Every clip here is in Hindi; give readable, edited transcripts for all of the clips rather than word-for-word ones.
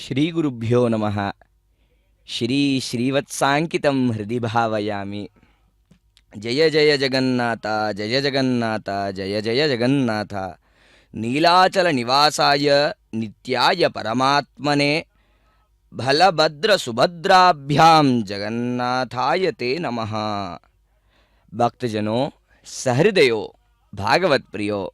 श्री गुरुभ्यो नमः। श्री श्रीवत्सांकितं हृदि भावयामि। जय जय जगन्नाथ, जय जगन्नाथ, जय जय जगन्नाथ। नीलाचल निवासाय नित्याय परमात्मने भलभद्र सुभद्राभ्यां जगन्नाथाय ते नमः। भक्तजनों, सहृदयों, भागवत प्रियो,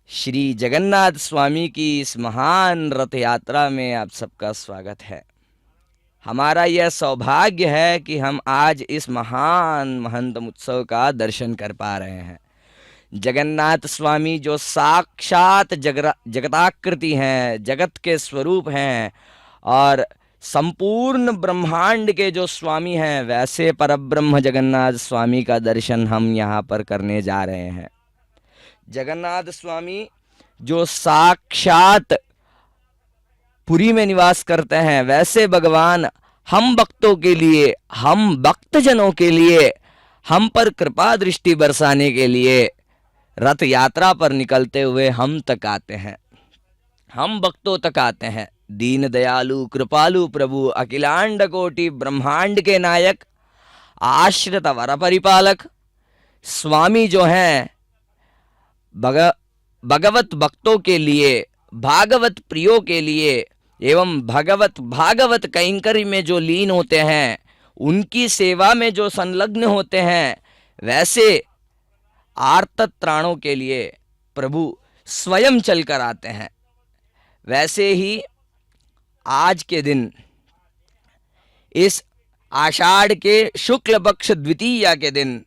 श्री जगन्नाथ स्वामी की इस महान रथ यात्रा में आप सबका स्वागत है। हमारा यह सौभाग्य है कि हम आज इस महान महंतम उत्सव का दर्शन कर पा रहे हैं। जगन्नाथ स्वामी जो साक्षात जगताकृति हैं, जगत के स्वरूप हैं और संपूर्ण ब्रह्मांड के जो स्वामी हैं, वैसे परब्रह्म जगन्नाथ स्वामी का दर्शन हम यहाँ पर करने जा रहे हैं। जगन्नाथ स्वामी जो साक्षात पुरी में निवास करते हैं, वैसे भगवान हम भक्तों के लिए, हम भक्तजनों के लिए, हम पर कृपा दृष्टि बरसाने के लिए रथ यात्रा पर निकलते हुए हम तक आते हैं, हम भक्तों तक आते हैं। दीन दयालु कृपालु प्रभु, अखिलांड कोटि ब्रह्मांड के नायक, आश्रित वर परिपालक स्वामी जो हैं, भगवत भक्तों के लिए, भागवत प्रियों के लिए एवं भागवत कैंकर्य में जो लीन होते हैं, उनकी सेवा में जो संलग्न होते हैं, वैसे आर्त त्राणों के लिए प्रभु स्वयं चलकर आते हैं। वैसे ही आज के दिन, इस आषाढ़ के शुक्ल पक्ष द्वितीया के दिन,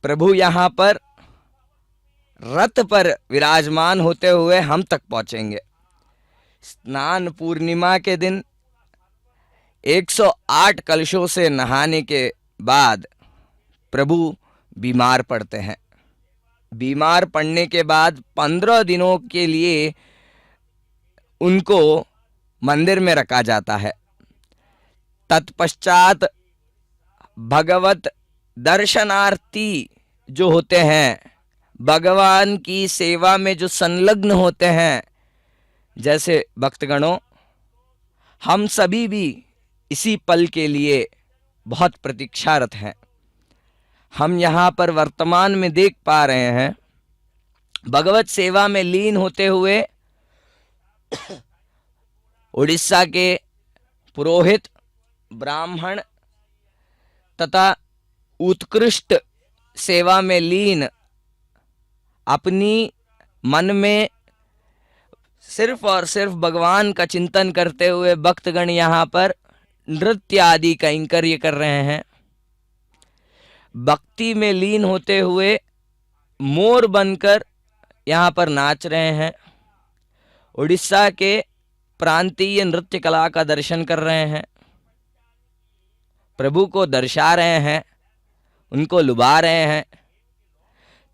प्रभु यहाँ पर रथ पर विराजमान होते हुए हम तक पहुंचेंगे। स्नान पूर्णिमा के दिन 108 कलशों से नहाने के बाद प्रभु बीमार पड़ते हैं। बीमार पड़ने के बाद 15 दिनों के लिए उनको मंदिर में रखा जाता है। तत्पश्चात भगवत दर्शनार्थी जो होते हैं, भगवान की सेवा में जो संलग्न होते हैं, जैसे भक्तगणों, हम सभी भी इसी पल के लिए बहुत प्रतीक्षारत हैं। हम यहाँ पर वर्तमान में देख पा रहे हैं, भगवत सेवा में लीन होते हुए उड़ीसा के पुरोहित, ब्राह्मण तथा उत्कृष्ट सेवा में लीन, अपनी मन में सिर्फ और सिर्फ भगवान का चिंतन करते हुए भक्तगण यहाँ पर नृत्य आदि कैंकर्य कर रहे हैं। भक्ति में लीन होते हुए मोर बनकर यहाँ पर नाच रहे हैं। उड़ीसा के प्रांतीय नृत्य कला का दर्शन कर रहे हैं, प्रभु को दर्शा रहे हैं, उनको लुभा रहे हैं।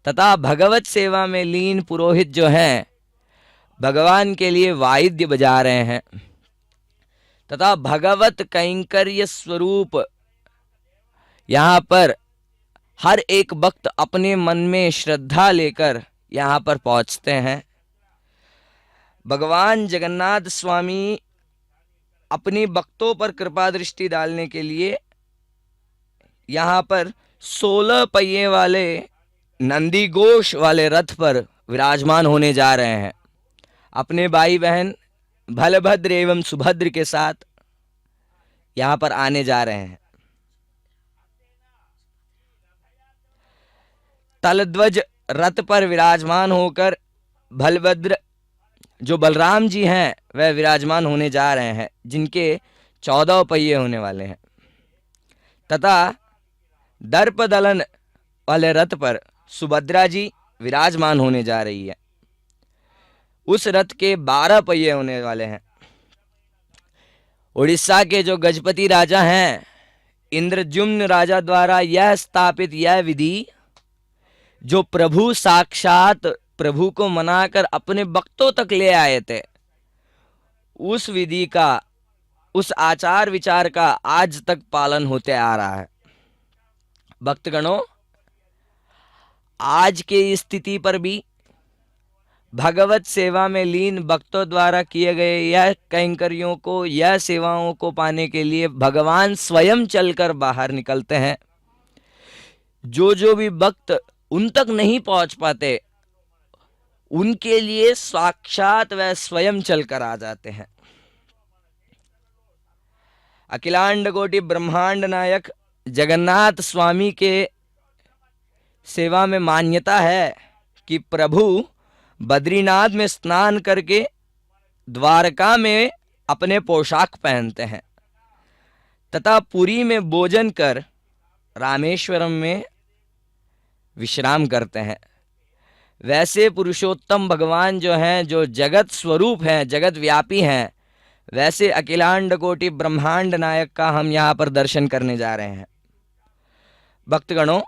तथा भगवत सेवा में लीन पुरोहित जो हैं, भगवान के लिए वाद्य बजा रहे हैं। तथा भगवत कैंकर्य स्वरूप यहाँ पर हर एक भक्त अपने मन में श्रद्धा लेकर यहाँ पर पहुँचते हैं। भगवान जगन्नाथ स्वामी अपनी भक्तों पर कृपा दृष्टि डालने के लिए यहाँ पर 16 पहिए वाले नंदी घोष वाले रथ पर विराजमान होने जा रहे हैं। अपने भाई बहन बलभद्र एवं सुभद्र के साथ यहाँ पर आने जा रहे हैं। तलध्वज रथ पर विराजमान होकर बलभद्र जो बलराम जी हैं, वह विराजमान होने जा रहे हैं, जिनके 14 पहिए होने वाले हैं। तथा दर्प दलन वाले रथ पर सुभद्रा जी विराजमान होने जा रही है। उस रथ के 12 पहिए होने वाले हैं। उड़ीसा के जो गजपति राजा हैं, इंद्रद्युम्न राजा द्वारा यह स्थापित यह विधि, जो प्रभु साक्षात प्रभु को मनाकर अपने भक्तों तक ले आए थे, उस विधि का, उस आचार विचार का आज तक पालन होते आ रहा है। भक्तगणों, आज के स्थिति पर भी भगवत सेवा में लीन भक्तों द्वारा किए गए यह कैंकर्यों को, यह सेवाओं को पाने के लिए भगवान स्वयं चलकर बाहर निकलते हैं। जो भी भक्त उन तक नहीं पहुंच पाते, उनके लिए साक्षात वह स्वयं चलकर आ जाते हैं। अखिलांड कोटि ब्रह्मांड नायक जगन्नाथ स्वामी के सेवा में मान्यता है कि प्रभु बद्रीनाथ में स्नान करके द्वारका में अपने पोशाक पहनते हैं तथा पुरी में भोजन कर रामेश्वरम में विश्राम करते हैं। वैसे पुरुषोत्तम भगवान जो हैं, जो जगत स्वरूप हैं, जगत व्यापी हैं, वैसे अखिलांड कोटि ब्रह्मांड नायक का हम यहाँ पर दर्शन करने जा रहे हैं। भक्तगणों,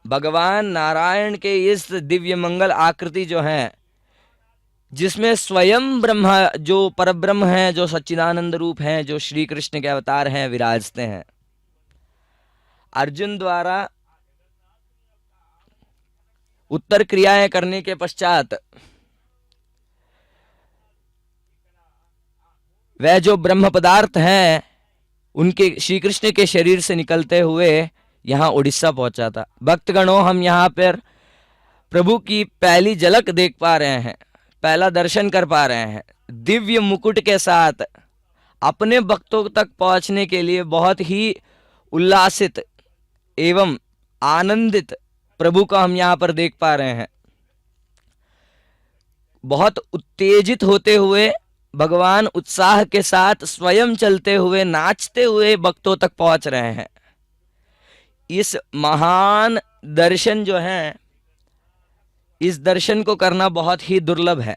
भगवान नारायण के इस दिव्य मंगल आकृति जो है, जिसमें स्वयं ब्रह्मा जो परब्रह्म हैं, जो सच्चिदानंद रूप हैं, जो श्री कृष्ण के अवतार हैं, विराजते हैं। अर्जुन द्वारा उत्तर क्रियाएं करने के पश्चात वह जो ब्रह्म पदार्थ हैं, उनके श्री कृष्ण के शरीर से निकलते हुए यहाँ उड़ीसा पहुंचा था। भक्तगणों, हम यहाँ पर प्रभु की पहली झलक देख पा रहे हैं, पहला दर्शन कर पा रहे हैं। दिव्य मुकुट के साथ अपने भक्तों तक पहुंचने के लिए बहुत ही उल्लासित एवं आनंदित प्रभु का हम यहाँ पर देख पा रहे हैं। बहुत उत्तेजित होते हुए भगवान उत्साह के साथ स्वयं चलते हुए, नाचते हुए भक्तों तक पहुंच रहे हैं। इस महान दर्शन जो है, इस दर्शन को करना बहुत ही दुर्लभ है,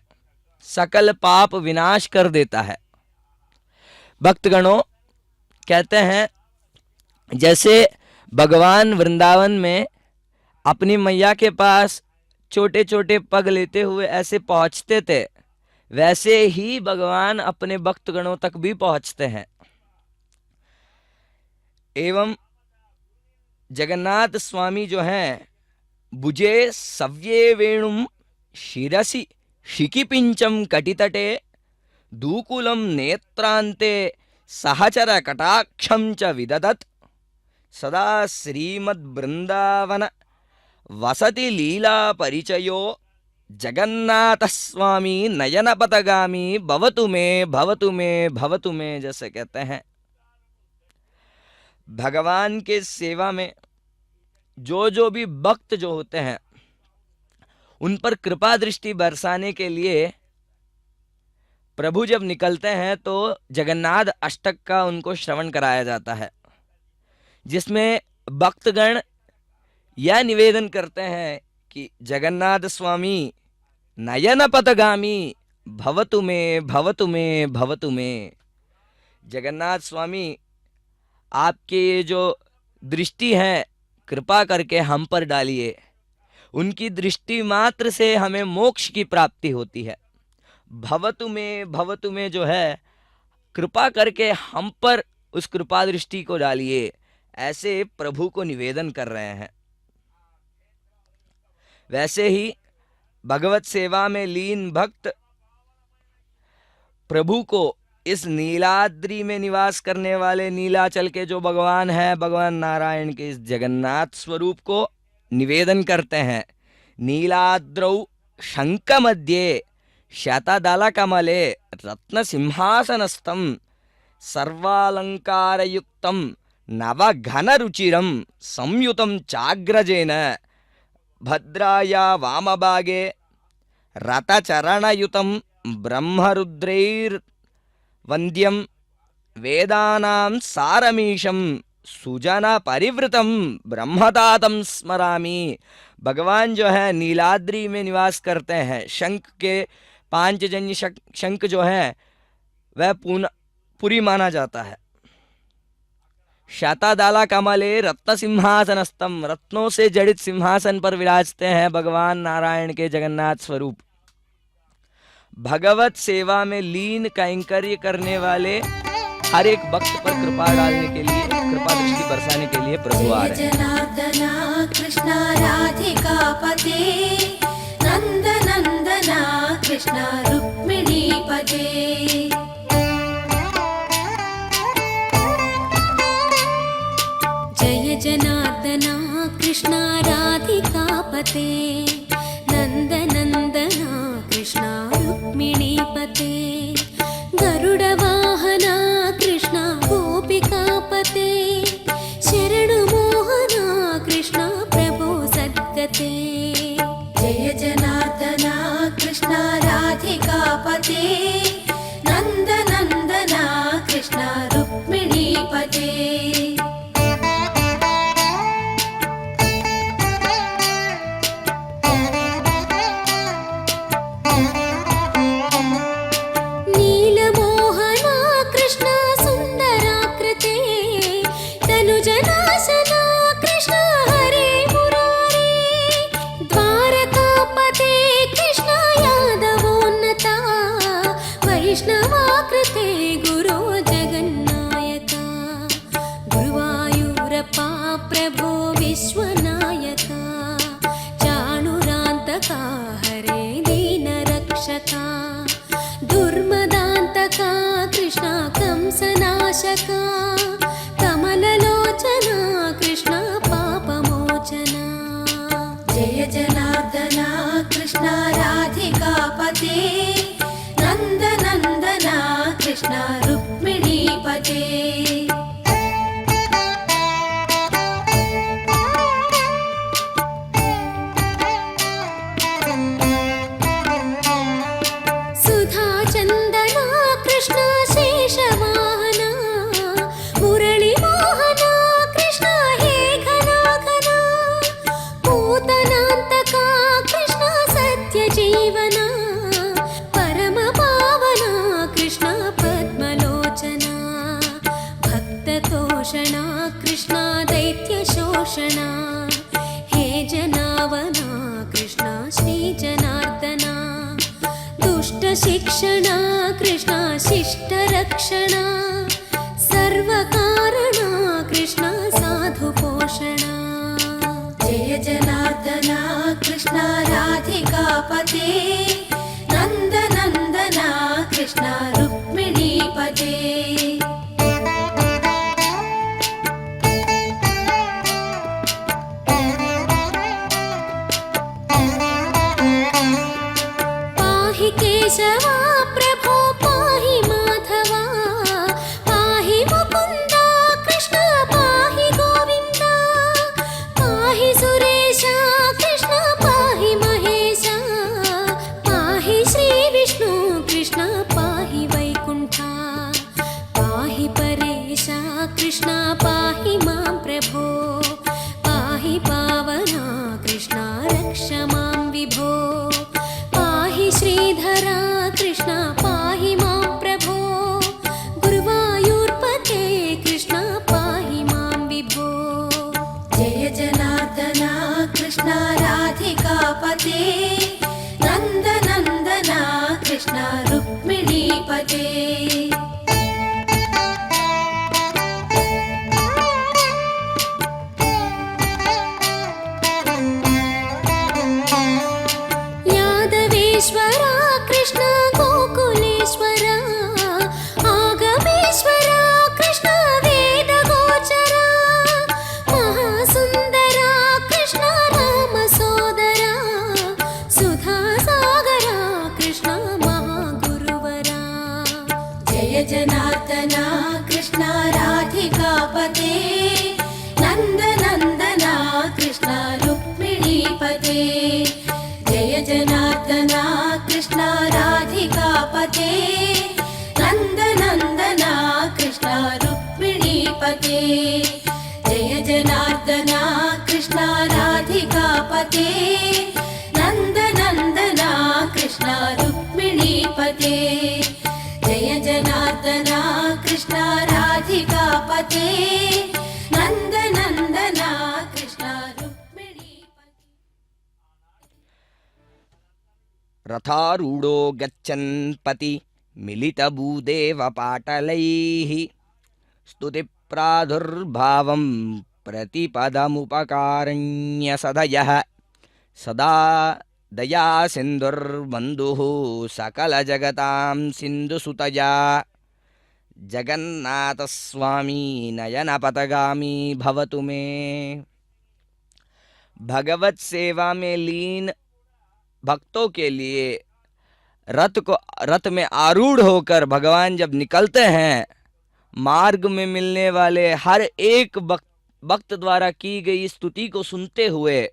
सकल पाप विनाश कर देता है। भक्तगणों, कहते हैं जैसे भगवान वृंदावन में अपनी मैया के पास छोटे छोटे पग लेते हुए ऐसे पहुंचते थे, वैसे ही भगवान अपने भक्तगणों तक भी पहुंचते हैं। एवं जगन्नाथ स्वामी जो हैं, भुजे सव्ये वेणुम शिरसि शिखिपिंचम कटितटे दूकुलम नेत्रांते सहचर कटाक्षम च विददत् सदा श्रीमद् वृंदावन वसति लीला परिचयो जगन्नाथ स्वामी नयन पथगामी भवतु मे भवतु मे भवतु मे। जैसे कहते हैं, भगवान के सेवा में जो भी भक्त जो होते हैं, उन पर कृपा दृष्टि बरसाने के लिए प्रभु जब निकलते हैं तो जगन्नाथ अष्टक का उनको श्रवण कराया जाता है, जिसमें भक्तगण यह निवेदन करते हैं कि जगन्नाथ स्वामी नयन पथगामी भवतु मे भवतु मे भवतु मे। जगन्नाथ स्वामी, आपके ये जो दृष्टि है, कृपा करके हम पर डालिए। उनकी दृष्टि मात्र से हमें मोक्ष की प्राप्ति होती है। भवतु में जो है, कृपा करके हम पर उस कृपा दृष्टि को डालिए, ऐसे प्रभु को निवेदन कर रहे हैं। वैसे ही भगवत सेवा में लीन भक्त प्रभु को इस नीलाद्रि में निवास करने वाले नीलाचल के जो भगवान हैं, भगवान नारायण के इस जगन्नाथ स्वरूप को निवेदन करते हैं। नीलाद्रौ शंख मध्ये शतदल कमले रत्न सिंहासनस्थं सर्वालंकारयुक्तं नवघन रुचिरं संयुतं चाग्रजेन भद्राया वामभागे रथचरणयुतं ब्रह्मरुद्रैर्वन्द्यं वेदानां सारमीशं सुजन परिवृतं ब्रह्मदातं स्मरामि। भगवान जो है नीलाद्रि में निवास करते हैं। शंख के पांचजन्य शंख जो है वह पुरी माना जाता है। शतदल कमले रत्न सिंहासनस्थम, रत्नों से जड़ित सिंहासन पर विराजते हैं भगवान नारायण के जगन्नाथ स्वरूप। भगवत सेवा में लीन कैंकर्य करने वाले हर एक भक्त पर कृपा डालने के लिए, कृपा दृष्टि बरसाने के लिए प्रभु आ रहे हैं। जनार्दना कृष्ण राधिका पते नंदन नन्दना कृष्ण रुक्मिणीपते जय जनार्दना कृष्ण राधिकापते नन्दनन्दना कृष्ण रुक्मिणीपते गरुडवाहना कृष्ण गोपिकापते शरणुमोहना कृष्ण प्रभो सद्गते जय जनार्दना कृष्ण राधिकापते नन्दनन्दना कृष्ण रुक्मिणीपते नीलमोहना कृष्ण सुन्दराकृते तनुजनाशना कृष्ण हरे मुरारे द्वारकापते कृष्ण यादवोन्नता वैष्णवाकृते गुरो जगन्नायका गुरुवायूरप्पा प्रभो विश्वनायका चाणुरान्तका हरे दीनरक्षका दुर्मदान्तका कृष्ण कंसनाशका कमललोचना कृष्ण पापमोचना जय जनार्दना कृष्ण राधिकापते नन्दनन्दना कृष्ण रुक्मिणीपते सुधा चन्दना कृष्ण शेषवाहना मुरळीमोहना कृष्ण हे घना घना पूतनान्तका कृष्ण सत्यजीवना परमपावना कृष्ण पद्मलोचना भक्ततोषणा कृष्ण दैत्यशोषणा हे जनावना कृष्ण श्रीजनार्दना दुष्टशिक्षणा कृष्ण शिष्टरक्षणा सर्वकारणा कृष्ण साधुपोषणा जय जनार्दना कृष्ण राधिकापते नन्दनन्दना कृष्ण रुक्मिणीपते पाहि केशवा प्रभो पाहि माधवा पाहि मुकुन्दा कृष्ण पाहि गोविन्दा पाहि सुरेशा कृष्ण पाहि महेशा पाहि श्रीविष्णु कृष्ण पाहि वैकुण्ठा पाहि परेशा कृष्ण पाहि मां प्रभो पाहि पावना कृष्ण रक्ष मां विभो पाहि श्रीधरा कृष्ण पाहि मां प्रभो गुरुवायूर्पते कृष्ण पाहि मां विभो जय जनार्दना कृष्ण राधिकापते नन्दनन्दना कृष्ण रुक्मिणीपते यादवेश्वरा कृष्ण गोकुलेश्वरा आगमेश्वरा कृष्ण वेदगोचरा महासुन्दरा कृष्ण रामसोदरा सुधासागरा कृष्ण महागुरुवरा जय जनार्दना कृष्ण राधिकापते नन्दनन्दना कृष्ण रुक्मिणीपते जय जनार्दना कृष्ण राधिकापते नन्दनन्दना कृष्ण रुक्मिणीपते जय जनार्दना कृष्ण राधिकापते नन्दनन्दना कृष्ण रुक्मिणीपते जय जनार्दना कृष्ण राधिकापते नन्दनन्दना कृष्ण रुक्मिणीपते रथारूढो गच्छन् पति मिलितभूदेव पाटलैः स्तुतिप्रादुर्भावं प्रतिपदमुपकारण्यसदयः सदा दया सिंधुर्बंधुः सकल जगतां सिंधुसुतया जगन्नाथ स्वामी नयन पथगामी भवतु मे। भगवत सेवा में लीन भक्तों के लिए रथ में आरूढ़ होकर भगवान जब निकलते हैं, मार्ग में मिलने वाले हर एक भक्त द्वारा की गई स्तुति को सुनते हुए,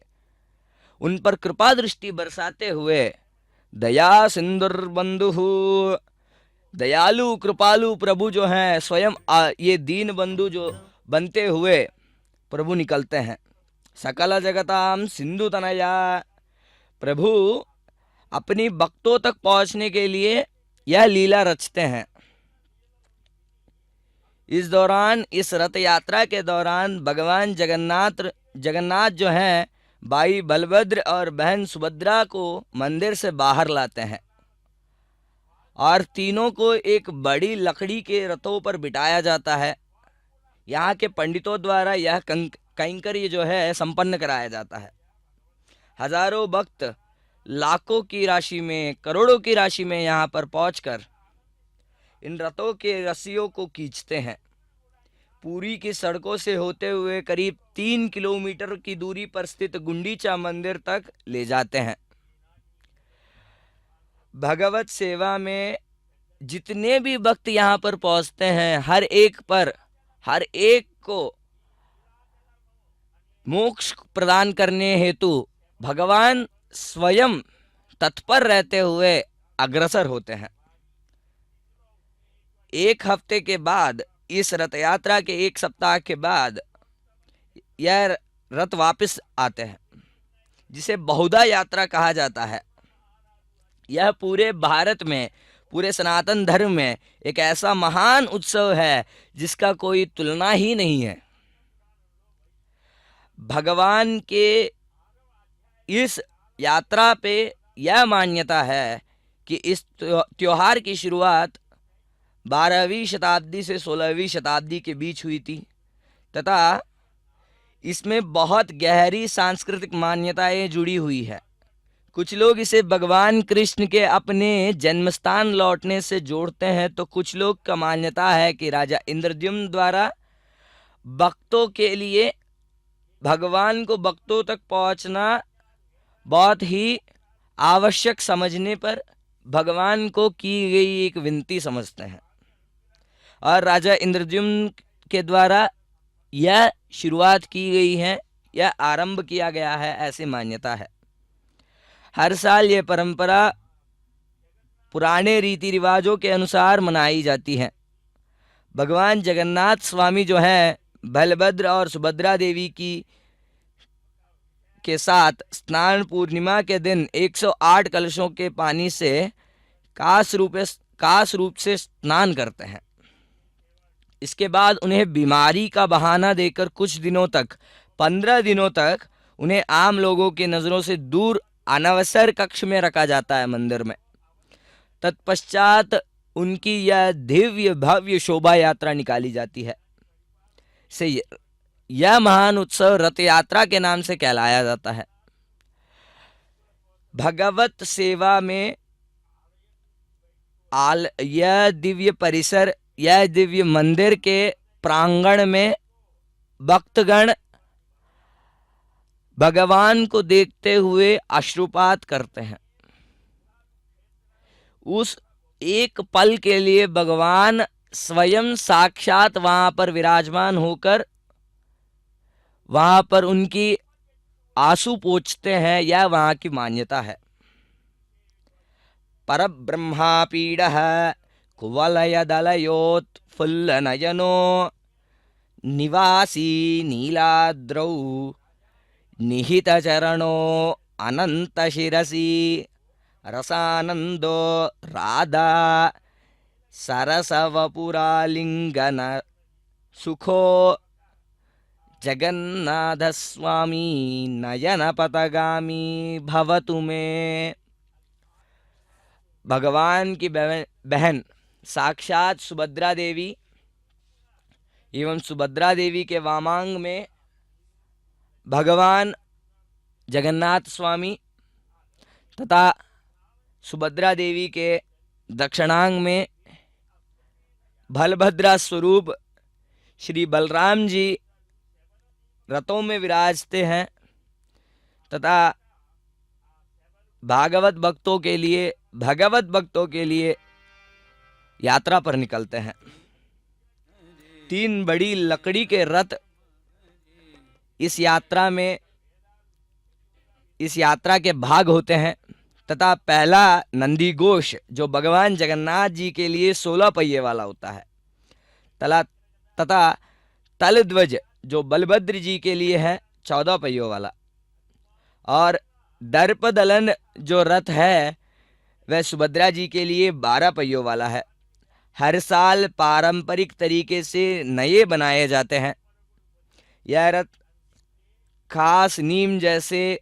उन पर कृपा दृष्टि बरसाते हुए, दया सिंधुर्बंधु, दयालु कृपालु प्रभु जो हैं स्वयं ये दीन बंधु जो बनते हुए प्रभु निकलते हैं। सकल जगताम सिंधु तनया, प्रभु अपनी भक्तों तक पहुंचने के लिए यह लीला रचते हैं। इस दौरान, इस रथ यात्रा के दौरान भगवान जगन्नाथ जो हैं भाई बलभद्र और बहन सुभद्रा को मंदिर से बाहर लाते हैं और तीनों को एक बड़ी लकड़ी के रथों पर बिठाया जाता है। यहाँ के पंडितों द्वारा यह कैंकर्य जो है संपन्न कराया जाता है। हजारों भक्त लाखों की राशि में, करोड़ों की राशि में यहाँ पर पहुंचकर इन रथों के रस्सियों को खींचते हैं। पुरी की सड़कों से होते हुए करीब 3 किलोमीटर की दूरी पर स्थित गुंडीचा मंदिर तक ले जाते हैं। भगवत सेवा में जितने भी भक्त यहाँ पर पहुंचते हैं, हर एक को मोक्ष प्रदान करने हेतु भगवान स्वयं तत्पर रहते हुए अग्रसर होते हैं। एक हफ्ते के बाद, इस रथ यात्रा के एक सप्ताह के बाद यह रथ वापस आते हैं, जिसे बहुधा यात्रा कहा जाता है। यह पूरे भारत में, पूरे सनातन धर्म में एक ऐसा महान उत्सव है जिसका कोई तुलना ही नहीं है। भगवान के इस यात्रा पे यह मान्यता है कि इस त्योहार की शुरुआत 12वीं शताब्दी से 16वीं शताब्दी के बीच हुई थी तथा इसमें बहुत गहरी सांस्कृतिक मान्यताएं जुड़ी हुई है। कुछ लोग इसे भगवान कृष्ण के अपने जन्मस्थान लौटने से जोड़ते हैं, तो कुछ लोग का मान्यता है कि राजा इंद्रद्युम्न द्वारा भक्तों के लिए भगवान को भक्तों तक पहुंचना बहुत ही आवश्यक समझने पर भगवान को की गई एक विनती समझते हैं और राजा इंद्रद्युम्न के द्वारा यह शुरुआत की गई है, यह आरंभ किया गया है, ऐसी मान्यता है। हर साल यह परंपरा पुराने रीति रिवाजों के अनुसार मनाई जाती है। भगवान जगन्नाथ स्वामी जो हैं बलभद्र और सुभद्रा देवी के साथ स्नान पूर्णिमा के दिन 108 कलशों के पानी से कास रूप से स्नान करते हैं। इसके बाद उन्हें बीमारी का बहाना देकर कुछ दिनों तक, 15 दिनों तक उन्हें आम लोगों की नज़रों से दूर अनवसर कक्ष में रखा जाता है मंदिर में। तत्पश्चात उनकी यह दिव्य भव्य शोभा यात्रा निकाली जाती है। यह महान उत्सव रथ यात्रा के नाम से कहलाया जाता है। भगवत सेवा में यह दिव्य परिसर, यह दिव्य मंदिर के प्रांगण में भक्तगण भगवान को देखते हुए अश्रुपात करते हैं। उस एक पल के लिए भगवान स्वयं साक्षात वहां पर विराजमान होकर वहां पर उनकी आंसू पोंछते हैं, यह वहां की मान्यता है। परब्रह्मा पीडः कुवलयदलयोत्फुल्लनयनो निवासी नीलाद्रौ निहितचरणो अनन्तशिरसि रसानन्दो राधा सरसवपुरालिङ्गन सुखो जगन्नाथस्वामी नयनपथगामी भवतु मे। भगवान की बहन साक्षात सुभद्रा देवी एवं सुभद्रा देवी के वामांग में भगवान जगन्नाथ स्वामी तथा सुभद्रा देवी के दक्षिणांग में बलभद्रा स्वरूप श्री बलराम जी रथों में विराजते हैं तथा भगवत भक्तों के लिए यात्रा पर निकलते हैं। 3 बड़ी लकड़ी के रथ इस यात्रा के भाग होते हैं तथा पहला नंदी घोष जो भगवान जगन्नाथ जी के लिए 16 पहिए वाला होता है तथा तलध्वज जो बलभद्र जी के लिए है 14 पहियों वाला, और दर्पदलन जो रथ है वह सुभद्रा जी के लिए 12 पहियों वाला है। हर साल पारंपरिक तरीके से नए बनाए जाते हैं। यह रथ खास नीम जैसे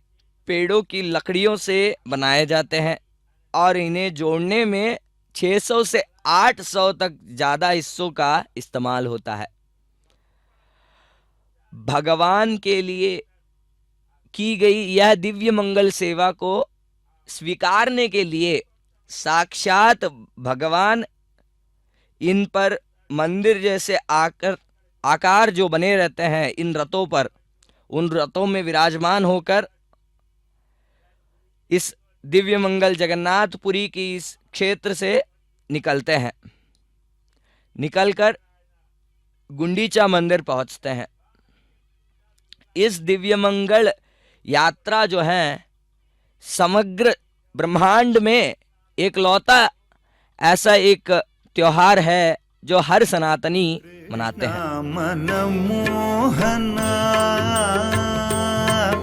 पेड़ों की लकड़ियों से बनाए जाते हैं और इन्हें जोड़ने में 600 से 800 तक ज़्यादा हिस्सों का इस्तेमाल होता है। भगवान के लिए की गई यह दिव्य मंगल सेवा को स्वीकारने के लिए साक्षात भगवान इन पर मंदिर जैसे आकार जो बने रहते हैं इन रथों पर, उन रथों में विराजमान होकर इस दिव्य मंगल जगन्नाथपुरी की इस क्षेत्र से निकलते हैं। निकलकर गुंडीचा मंदिर पहुंचते हैं। इस दिव्य मंगल यात्रा जो है समग्र ब्रह्मांड में एकलौता ऐसा एक त्योहार है जो हर सनातनी मनाते हैं।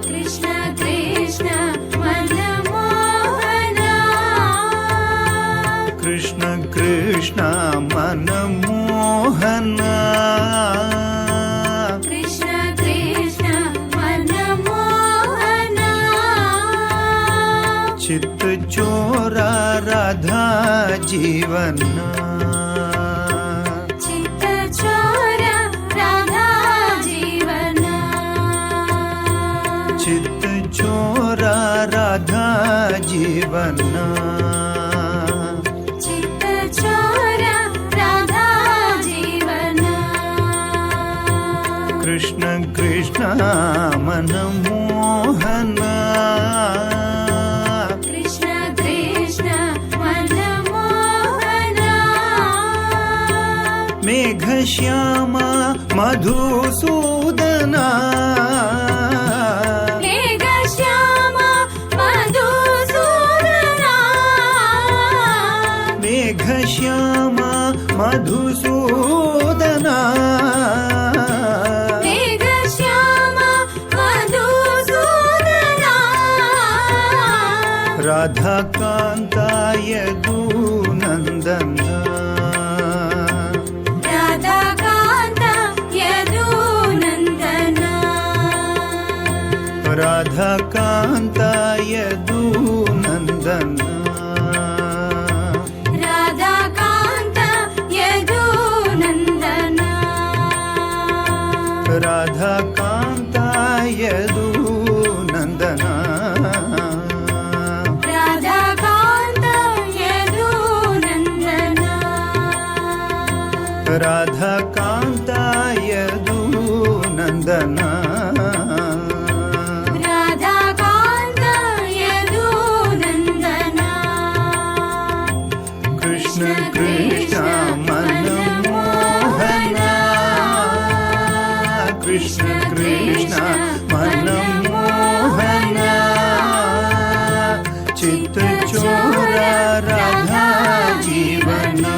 कृष्ण कृष्ण मनमोहना, कृष्ण कृष्ण मनमोहना, कृष्ण कृष्ण मनमोहना, चित्त चोरा राधा जीवना, चित्त चोरा राधा जीवना, चित्त चोरा राधा जीवना, चित्त चोरा राधा जीवना, कृष्ण कृष्ण मनमोहना, कृष्ण कृष्ण मनमोहना, मेघश्यामा मधुसूदना, मेघश्याम मधुसूदना, मेघश्यामा मधुसूदना, मेघश्याम मधुसूदना, राधा कांता यदुनंदना, राधाकान्त यदुनन्दना, राधा कांता यदुनंदना, राधाकान्त यदुनन्दना, राधा कांता यदुनंदना, राधाकान्त यदुनन्दना, राधा कांता यदुनंदना, राधाकान्त यदुनन्दना, कृष्ण कृष्ण मनमोहना, कृष्ण कृष्ण मनमोहना, चित्त चोरा राधा जीवना,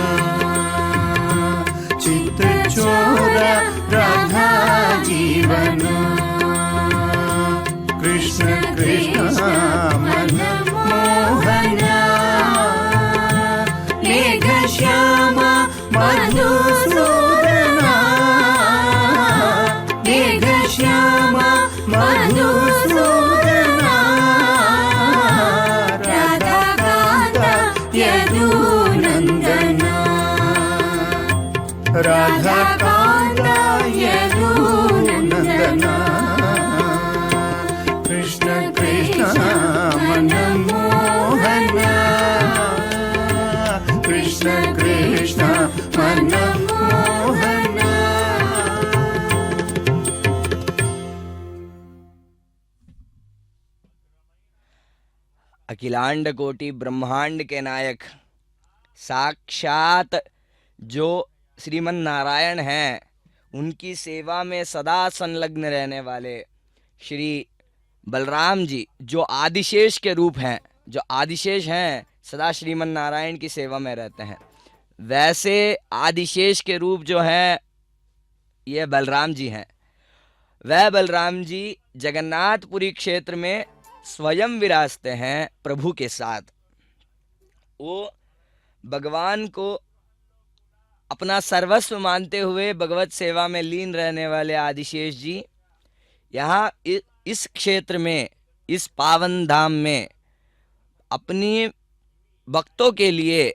चित्त चोरा राधा जीवना, कृष्ण कृष्ण मनमोहना, मेघश्यामा मधुसूदना, मेघश्यामा मधुसूदना, राधाकान्त यदुनन्दना, राधा कांता यदुनंदना, कृष्ण कृष्ण मनमोहना, अखिलांड कोटि ब्रह्मांड के नायक साक्षात जो श्रीमन नारायण हैं, उनकी सेवा में सदा संलग्न रहने वाले श्री बलराम जी, जो आदिशेष के रूप हैं, जो आदिशेष हैं, सदा श्रीमन नारायण की सेवा में रहते हैं, वैसे आदिशेष के रूप जो हैं ये बलराम जी हैं। वह बलराम जी जगन्नाथपुरी क्षेत्र में स्वयं विराजते हैं प्रभु के साथ। वो भगवान को अपना सर्वस्व मानते हुए भगवत सेवा में लीन रहने वाले आदिशेष जी यहाँ इस क्षेत्र में, इस पावन धाम में अपनी भक्तों के लिए,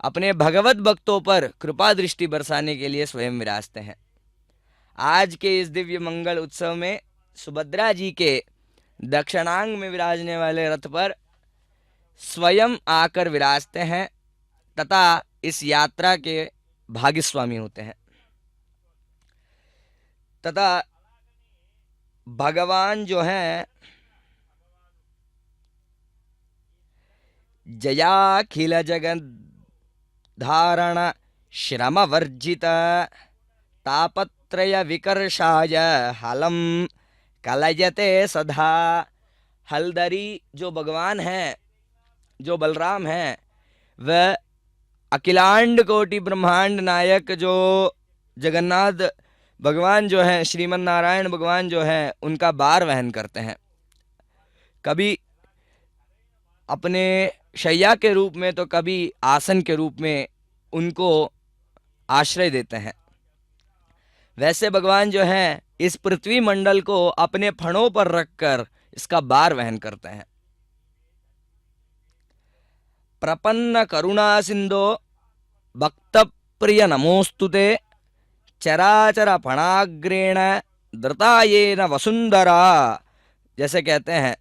अपने भगवत भक्तों पर कृपा दृष्टि बरसाने के लिए स्वयं विराजते हैं। आज के इस दिव्य मंगल उत्सव में सुभद्रा जी के दक्षिणांग में विराजने वाले रथ पर स्वयं आकर विराजते हैं तथा इस यात्रा के भाग्यस्वामी होते हैं। तथा भगवान जो हैं जयाखिल जगत धारण श्रम वर्जित तापत्रय विकर्षाय हलम कलयते सदा। हलदरी जो भगवान हैं, जो बलराम हैं, वह अखिलांड कोटि ब्रह्मांड नायक जो जगन्नाथ भगवान जो हैं, श्रीमन नारायण भगवान जो हैं, उनका भार वहन करते हैं। कभी अपने शैया के रूप में तो कभी आसन के रूप में उनको आश्रय देते हैं। वैसे भगवान जो हैं इस पृथ्वी मंडल को अपने फणों पर रखकर इसका भार वहन करते हैं। प्रपन्न करुणा सिंधो भक्त प्रिय नमोस्तुते चराचर फणाग्रेण धृतायेन वसुंधरा। जैसे कहते हैं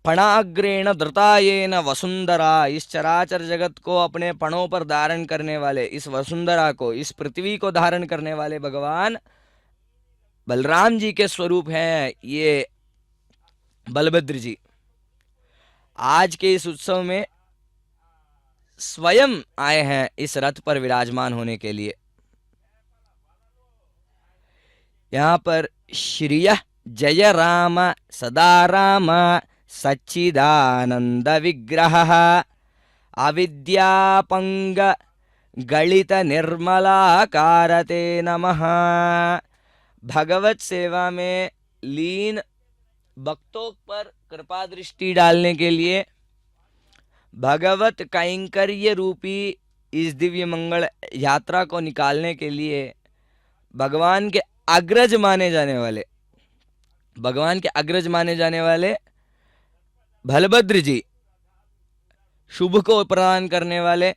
फणाग्रेण धृतायेन वसुंधरा, इस चराचर जगत को अपने फणों पर धारण करने वाले, इस वसुंधरा को, इस पृथ्वी को धारण करने वाले भगवान बलराम जी के स्वरूप हैं ये बलभद्र जी। आज के इस उत्सव में स्वयं आए हैं इस रथ पर विराजमान होने के लिए। यहाँ पर श्रिय जय राम सदा राम सच्चिदानंद विग्रह अविद्यापंग गलित निर्मलाकारते नमः। भगवत सेवा में लीन भक्तों पर कृपा दृष्टि डालने के लिए, भगवत कैंकर्य रूपी इस दिव्य मंगल यात्रा को निकालने के लिए भगवान के अग्रज माने जाने वाले, भगवान के अग्रज माने जाने वाले बलभद्र जी, शुभ को प्रदान करने वाले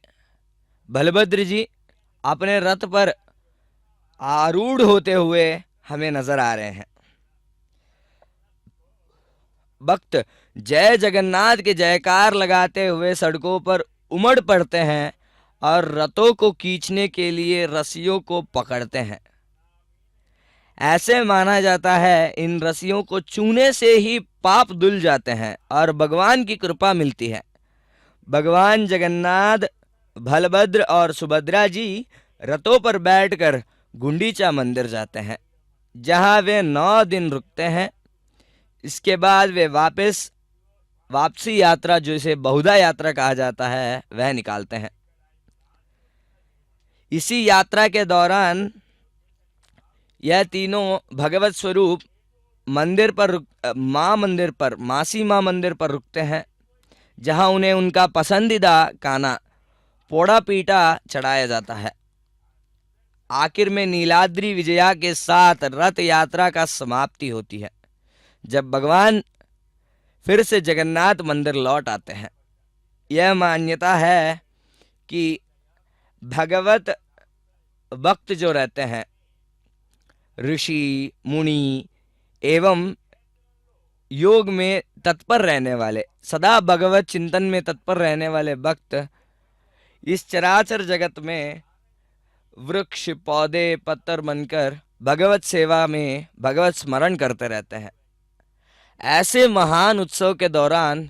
बलभद्र जी अपने रथ पर आरूढ़ होते हुए हमें नजर आ रहे हैं। भक्त जय जगन्नाथ के जयकार लगाते हुए सड़कों पर उमड़ पड़ते हैं और रथों को खींचने के लिए रस्सियों को पकड़ते हैं। ऐसे माना जाता है इन रस्सियों को छूने से ही पाप धुल जाते हैं और भगवान की कृपा मिलती है। भगवान जगन्नाथ, बलभद्र और सुभद्रा जी रथों पर बैठकर गुंडीचा मंदिर जाते हैं, जहां वे 9 दिन रुकते हैं। इसके बाद वे वापसी यात्रा, जो इसे बहुधा यात्रा कहा जाता है, वह निकालते हैं। इसी यात्रा के दौरान यह तीनों भगवत स्वरूप मंदिर पर मासी माँ मंदिर पर रुकते हैं, जहां उन्हें उनका पसंदीदा खाना पोड़ा पीटा चढ़ाया जाता है। आखिर में नीलाद्री विजया के साथ रथ यात्रा का समाप्ति होती है, जब भगवान फिर से जगन्नाथ मंदिर लौट आते हैं। यह मान्यता है कि भगवत भक्त जो रहते हैं, ऋषि मुनि एवं योग में तत्पर रहने वाले, सदा भगवत चिंतन में तत्पर रहने वाले भक्त इस चराचर जगत में वृक्ष पौधे पत्थर बनकर भगवत सेवा में भगवत स्मरण करते रहते हैं। ऐसे महान उत्सव के दौरान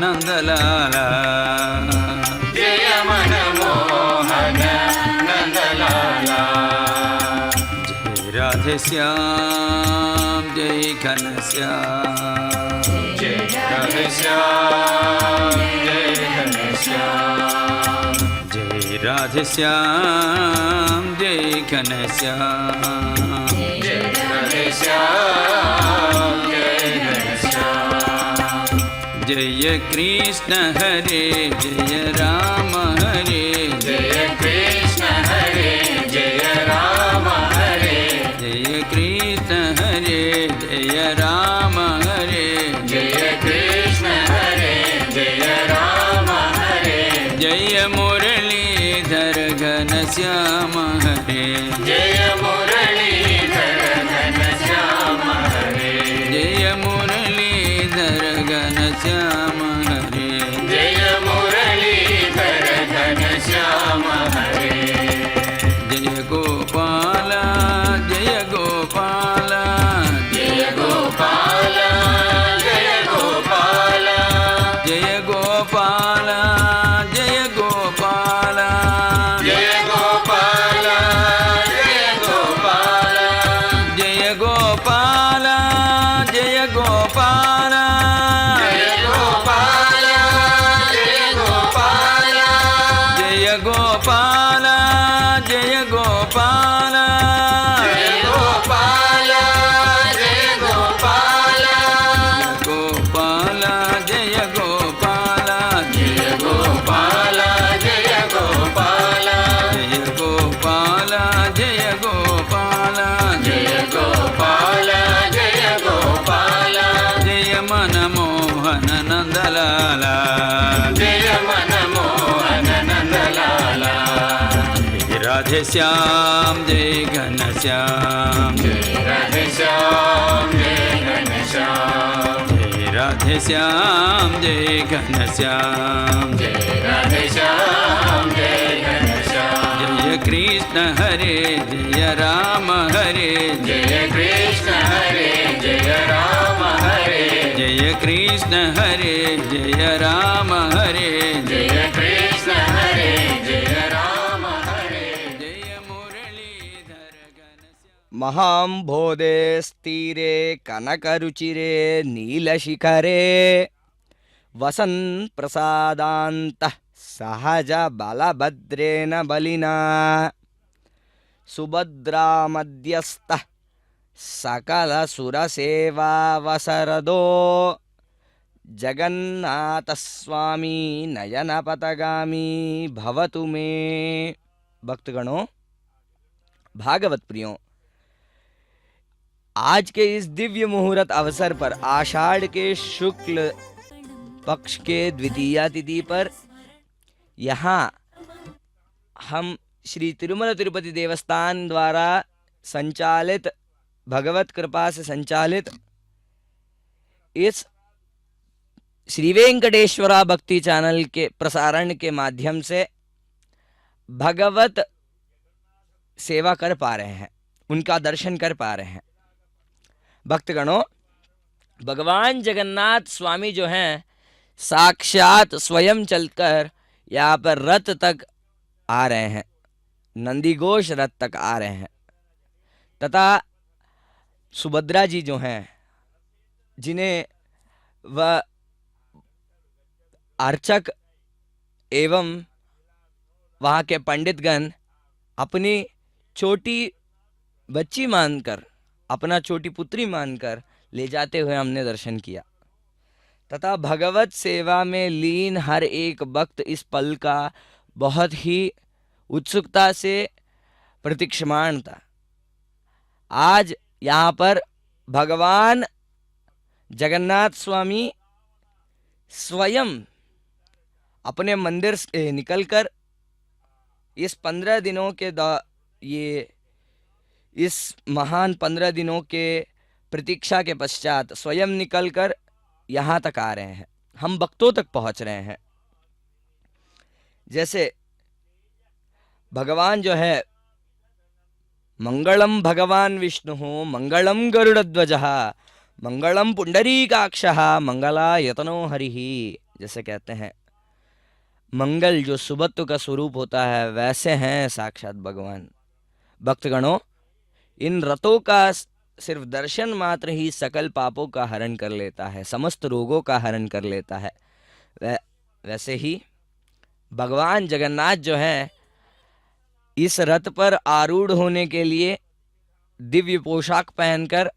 नंदलाला जय मनमोहन नंदलाला जय राधे श्याम जय घनश्याम जय राधे श्याम जय घनश्याम जय राधे श्याम जय घनश्याम जय राधे श्याम जय घनश्याम जय कृष्ण हरे जय राम हरे जय कृष्ण हरे जय राम हरे जय कृष्ण हरे जय राम हरे जय कृष्ण हरे जय राम हरे जय मुरलीधर घनश्याम हरे जय मुरलीधर घनश्याम हरे जय मुरलीधर घनश्याम हरे जय मुरलीधर घनश्याम हरे जय गोपाल जय गोपाल जय गोपाल जय गोपाल जय गोपाल जय गोपाल जय गोपाल जय गोपाल जय गोपाल जय गोपाल जय गोपाल जय गोपाल जय गोपाल जय गोपाल जय गोपाल जय गोपाल गोपाल जय गोपाल जय गोपाल जय गोपाल जय गोपाल जय गोपाल जय गोपाल जय गोपाल जय मनमोहन नंदलाला जय मनमोहन नंदलाला जय राधे श्याम जय घनश्याम जय राधे श्याम जय घनश्याम जय राधे श्याम जय घनश्याम जय राधे श्याम जय घनश्याम जय कृष्ण हरे जय राम हरे जय कृष्ण हरे जय राम हरे जय कृष्ण हरे जय राम हरे जय कृष्ण हरे जय राम हरे जय मुरलीधर घनश्याम महाम्भोधे स्थिरे कनकरुचिरे नीलशिखरे वसन् प्रसादान्तः सहज बलभद्रेण बलिना सुभद्रामध्यस्थः सकलसुरसेवावसरदो जगन्नाथस्वामी नयनपथगामी भवतु मे। भक्तगणों, भागवत प्रियों, आज के इस दिव्य मुहूर्त अवसर पर आषाढ़ के शुक्ल पक्ष के द्वितीया तिथि पर यहाँ हम श्री तिरुमला तिरुपति देवस्थान द्वारा संचालित, भगवत कृपा से संचालित इस श्री वेंकटेश्वरा भक्ति चैनल के प्रसारण के माध्यम से भगवत सेवा कर पा रहे हैं, उनका दर्शन कर पा रहे हैं। भक्तगणों, भगवान जगन्नाथ स्वामी जो हैं साक्षात स्वयं चलकर यहाँ पर रथ तक आ रहे हैं, नंदीघोष रथ तक आ रहे हैं, तथा सुभद्रा जी जो हैं, जिन्हें वह अर्चक एवं वहाँ के पंडितगण अपनी छोटी बच्ची मानकर, अपना छोटी पुत्री मानकर ले जाते हुए हमने दर्शन किया, तथा भगवत सेवा में लीन हर एक भक्त इस पल का बहुत ही उत्सुकता से प्रतीक्षमान था। आज यहाँ पर भगवान जगन्नाथ स्वामी स्वयं अपने मंदिर से निकलकर इस 15 दिनों के इस महान 15 दिनों के प्रतीक्षा के पश्चात स्वयं निकलकर यहाँ तक आ रहे हैं, हम भक्तों तक पहुँच रहे हैं। जैसे भगवान जो है, मंगलम भगवान विष्णु मंगलम गरुड़ध्वजः मंगलम पुंडरीकाक्षः मंगलायतनो हरिः। जैसे कहते हैं मंगल जो सुबत्व का स्वरूप होता है, वैसे हैं साक्षात भगवान। भक्तगणों, इन रथों का सिर्फ दर्शन मात्र ही सकल पापों का हरण कर लेता है, समस्त रोगों का हरण कर लेता है। वैसे ही भगवान जगन्नाथ जो है, इस रथ पर आरूढ़ होने के लिए दिव्य पोशाक पहनकर,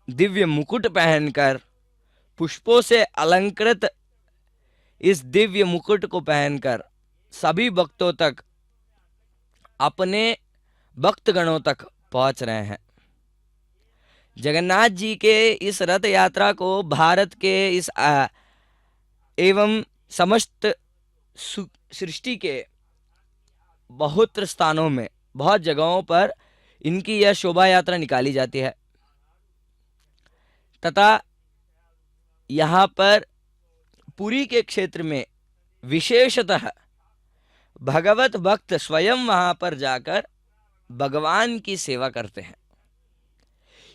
दिव्य मुकुट पहनकर, पुष्पों से अलंकृत इस दिव्य मुकुट को पहनकर सभी भक्तों तक, अपने भक्तगणों तक पहुंच रहे हैं। जगन्नाथ जी के इस रथ यात्रा को भारत के इस एवं समस्त सृष्टि के बहुत स्थानों में, बहुत जगहों पर इनकी यह शोभा यात्रा निकाली जाती है तथा यहाँ पर पुरी के क्षेत्र में विशेषतः भगवत भक्त स्वयं वहां पर जाकर भगवान की सेवा करते हैं।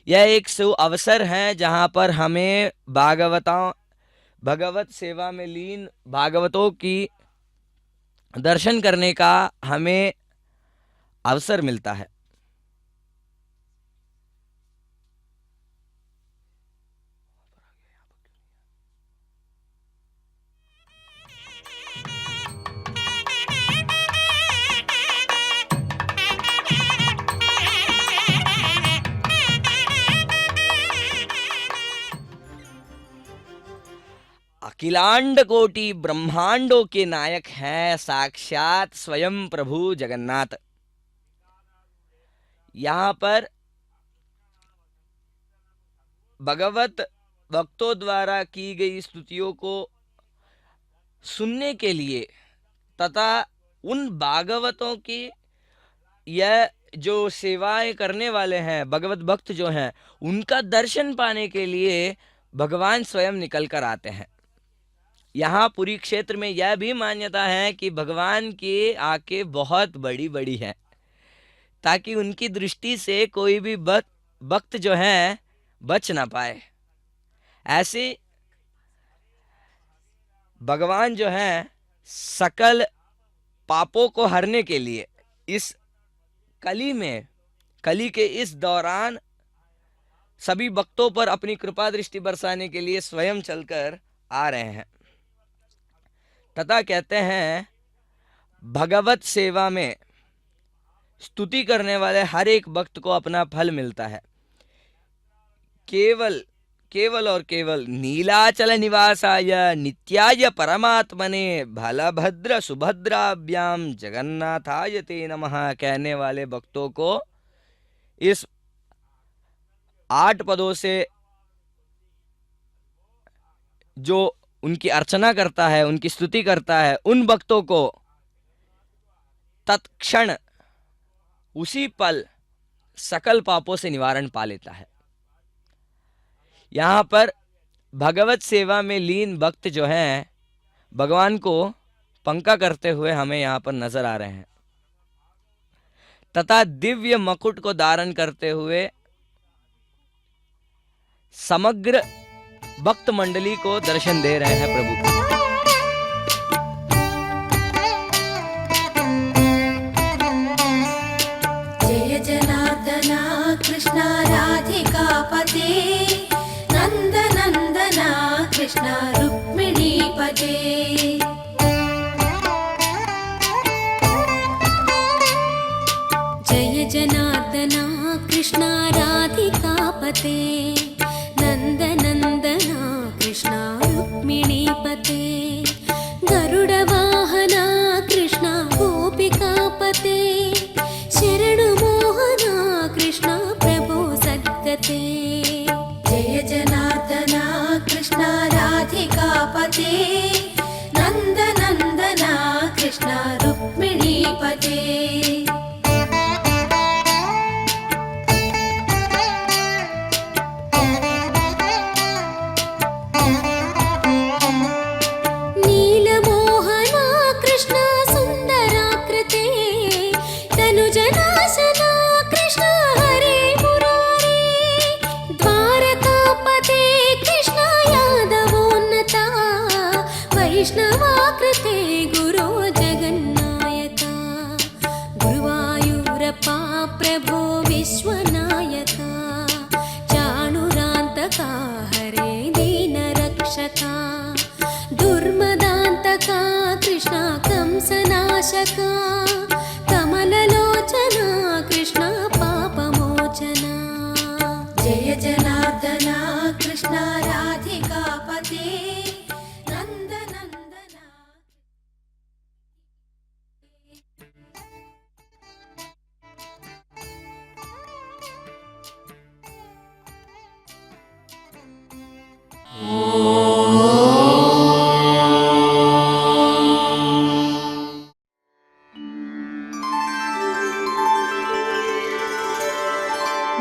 यह एक अवसर है जहां पर हमें भगवत सेवा में लीन भागवतों की दर्शन करने का हमें अवसर मिलता है। अखिलांड कोटि ब्रह्मांडों के नायक हैं साक्षात स्वयं प्रभु जगन्नाथ। यहाँ पर भगवत भक्तों द्वारा की गई स्तुतियों को सुनने के लिए तथा उन भागवतों की यह जो सेवाएं करने वाले हैं, भगवत भक्त जो हैं, उनका दर्शन पाने के लिए भगवान स्वयं निकल कर आते हैं। यहाँ पुरी क्षेत्र में यह भी मान्यता है कि भगवान की आंखें बहुत बड़ी बड़ी हैं, ताकि उनकी दृष्टि से कोई भी भक्त जो है बच ना पाए। ऐसे भगवान जो है सकल पापों को हरने के लिए इस कली के इस दौरान सभी भक्तों पर अपनी कृपा दृष्टि बरसाने के लिए स्वयं चलकर आ रहे हैं तथा कहते हैं भगवत सेवा में स्तुति करने वाले हर एक भक्त को अपना फल मिलता है। केवल और केवल नीलाचल निवासाय नित्याय परमात्मने बलभद्र सुभद्राभ्याम जगन्नाथाय ते नमः कहने वाले भक्तों को इस 8 पदों से जो उनकी अर्चना करता है, उनकी स्तुति करता है, उन भक्तों को तत्क्षण उसी पल सकल पापों से निवारण पा लेता है। यहाँ पर भगवत सेवा में लीन भक्त जो हैं भगवान को पंका करते हुए हमें यहाँ पर नजर आ रहे हैं तथा दिव्य मकुट को धारण करते हुए समग्र भक्त मंडली को दर्शन दे रहे हैं प्रभु। जय जनार्दना कृष्ण राधिका पते नंद नंदना कृष्ण रुक्मिणी पते। जय जनार्दना कृष्ण राधिका पते नंद नंदना कृष्ण रुक्मिणी पते। गरुड़ वाहना कृष्ण गोपिका पते शरणु मोहना कृष्ण प्रभु सद्गते। जय जनार्दना कृष्ण राधिका पते नंद नंदना कृष्ण रुक्मिणी पते। कृते गुरो जगन्नायका गुरुवायूरप्पा प्रभो विश्वनायका चाणुरान्तका हरे दीनरक्षका दुर्मदान्तका कृष्णा कंसनाशका कमललोचना कृष्णा पापमोचना जय जनार्दना कृष्णा राधिकापते नन्दनन्दना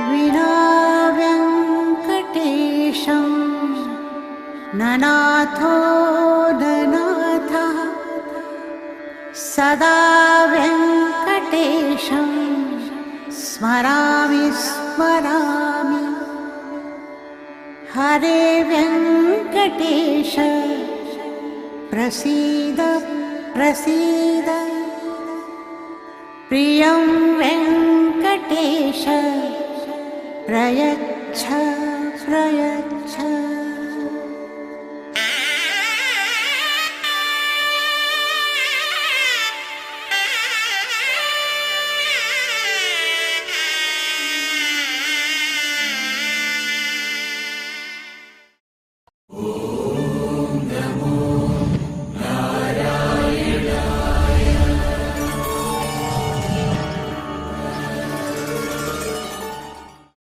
विना वेङ्कटेशं ननाथो ननाथः सदा वेङ्कटेशं स्मरामि स्मरामि हरे वेङ्कटेश प्रसीद प्रसीद प्रियं वेङ्कटेश प्रयच्छ प्रयच्छ